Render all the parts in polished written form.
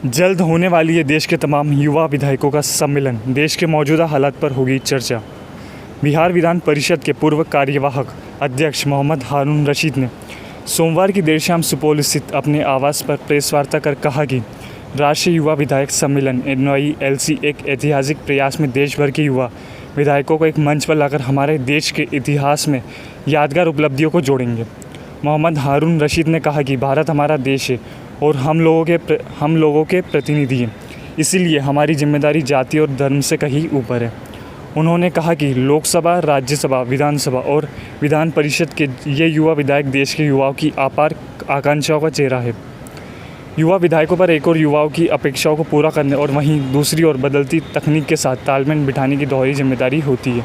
जल्द होने वाली है देश के तमाम युवा विधायकों का सम्मेलन। देश के मौजूदा हालात पर होगी चर्चा। बिहार विधान परिषद के पूर्व कार्यवाहक अध्यक्ष मोहम्मद हारून रशीद ने सोमवार की देर शाम सुपौल स्थित अपने आवास पर प्रेस वार्ता कर कहा कि राष्ट्रीय युवा विधायक सम्मेलन NYLC एक ऐतिहासिक प्रयास में देश भर के युवा विधायकों को एक मंच पर लाकर हमारे देश के इतिहास में यादगार उपलब्धियों को जोड़ेंगे। मोहम्मद हारून रशीद ने कहा कि भारत हमारा देश है और हम लोगों के प्रतिनिधि हैं, इसीलिए हमारी जिम्मेदारी जाति और धर्म से कहीं ऊपर है। उन्होंने कहा कि लोकसभा, राज्यसभा, विधानसभा और विधान परिषद के ये युवा विधायक देश के युवाओं की अपार आकांक्षाओं का चेहरा है। युवा विधायकों पर एक और युवाओं की अपेक्षाओं को पूरा करने और वहीं दूसरी ओर बदलती तकनीक के साथ तालमेल बिठाने की दोहरी जिम्मेदारी होती है।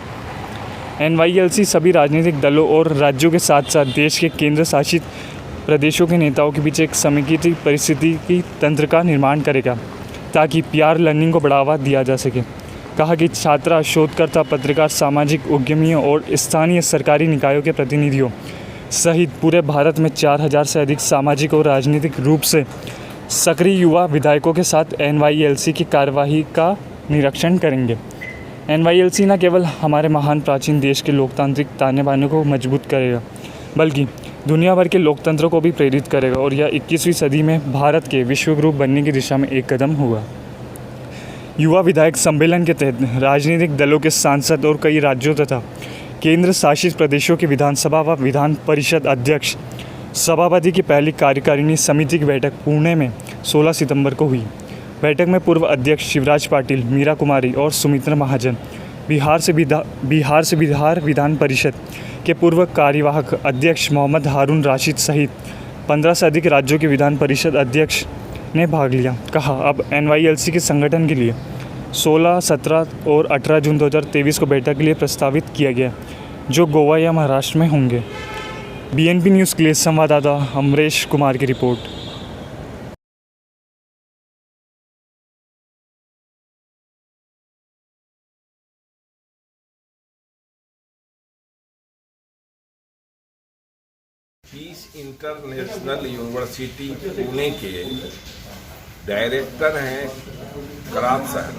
NYLC सभी राजनीतिक दलों और राज्यों के साथ साथ देश के केंद्र शासित प्रदेशों के नेताओं के बीच एक समेकित परिस्थिति तंत्र का निर्माण करेगा ताकि PR लर्निंग को बढ़ावा दिया जा सके। कहा कि छात्र, शोधकर्ता, पत्रकार, सामाजिक उद्यमियों और स्थानीय सरकारी निकायों के प्रतिनिधियों सहित पूरे भारत में 4000 से अधिक सामाजिक और राजनीतिक रूप से सक्रिय युवा विधायकों के साथ NYLC की कार्यवाही का निरीक्षण करेंगे। NYLC न केवल हमारे महान प्राचीन देश के लोकतांत्रिक ताने बाने को मजबूत करेगा, बल्कि दुनिया भर के लोकतंत्र को भी प्रेरित करेगा और यह 21वीं सदी में भारत के विश्वगुरु बनने की दिशा में एक कदम होगा। युवा विधायक सम्मेलन के तहत राजनीतिक दलों के सांसद और कई राज्यों तथा केंद्र शासित प्रदेशों के विधानसभा व विधान परिषद अध्यक्ष सभापति की पहली कार्यकारिणी समिति की बैठक पुणे में 16 सितंबर को हुई। बैठक में पूर्व अध्यक्ष शिवराज पाटिल, मीरा कुमारी और सुमित्रा महाजन, बिहार से बिहार विधान परिषद के पूर्व कार्यवाहक अध्यक्ष मोहम्मद हारून रशीद सहित 15 से अधिक राज्यों के विधान परिषद अध्यक्ष ने भाग लिया। कहा, अब NYLC के संगठन के लिए 16, 17 और 18 जून 2023 को बैठक के लिए प्रस्तावित किया गया, जो गोवा या महाराष्ट्र में होंगे। BNP न्यूज़ के लिए संवाददाता अमरेश कुमार की रिपोर्ट। पीस इंटरनेशनल यूनिवर्सिटी पुणे के डायरेक्टर हैं करात साहब,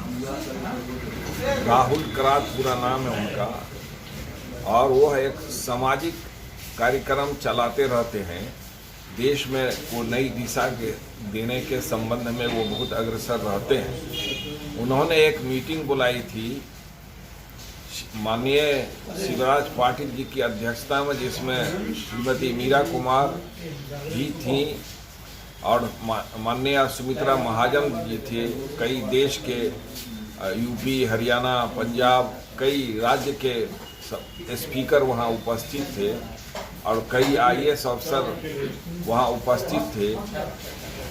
राहुल करात पूरा नाम है उनका, और वो एक सामाजिक कार्यक्रम चलाते रहते हैं। देश में को नई दिशा देने के संबंध में वो बहुत अग्रसर रहते हैं। उन्होंने एक मीटिंग बुलाई थी माननीय शिवराज पाटिल जी की अध्यक्षता में, जिसमें श्रीमती मीरा कुमार भी थी और माननीय सुमित्रा महाजन जी थे। कई देश के UP, हरियाणा, पंजाब, कई राज्य के स्पीकर वहां उपस्थित थे और कई IAS अफसर वहां उपस्थित थे।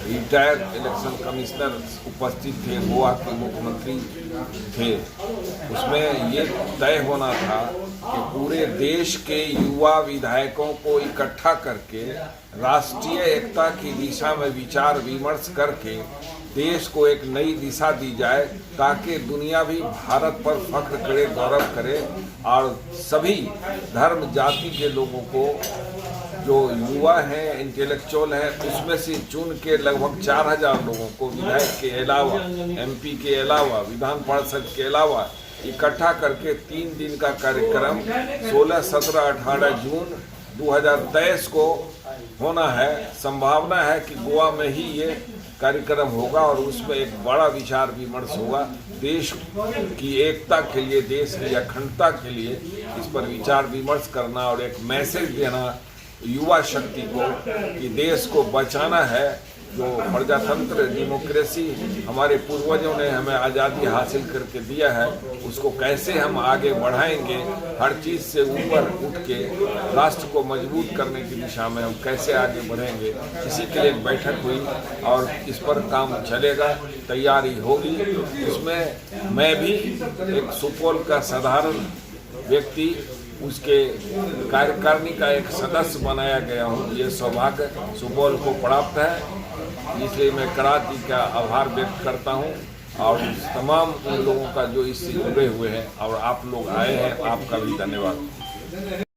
रिटायर्ड इलेक्शन कमिश्नर उपस्थित थे, गोवा के मुख्यमंत्री थे। उसमें ये तय होना था कि पूरे देश के युवा विधायकों को इकट्ठा करके राष्ट्रीय एकता की दिशा में विचार विमर्श करके देश को एक नई दिशा दी जाए, ताकि दुनिया भी भारत पर फख्र करे, गौरव करे और सभी धर्म जाति के लोगों को, जो युवा हैं, इंटेलेक्चुअल हैं, उसमें से चुन के लगभग 4000 लोगों को विधायक के अलावा, MP के अलावा, विधान परिषद के अलावा इकट्ठा करके 3 दिन का कार्यक्रम 16, 17, 18 जून 2023 को होना है। संभावना है कि गोवा में ही ये कार्यक्रम होगा और उसमें एक बड़ा विचार विमर्श होगा। देश की एकता के लिए, देश की अखंडता के लिए इस पर विचार विमर्श करना और एक मैसेज देना युवा शक्ति को कि देश को बचाना है। जो प्रजातंत्र, डेमोक्रेसी हमारे पूर्वजों ने हमें आज़ादी हासिल करके दिया है, उसको कैसे हम आगे बढ़ाएंगे, हर चीज़ से ऊपर उठ के राष्ट्र को मजबूत करने की दिशा में हम कैसे आगे बढ़ेंगे, इसी के लिए एक बैठक हुई और इस पर काम चलेगा, तैयारी होगी। उसमें मैं भी एक सुपौल का साधारण व्यक्ति, उसके कार्यकारिणी का एक सदस्य बनाया गया हूँ। ये सौभाग्य सुपौल को प्राप्त है, इसलिए मैं करात जी का आभार व्यक्त करता हूँ और तमाम उन लोगों का जो इससे जुड़े हुए हैं और आप लोग आए हैं, आपका भी धन्यवाद।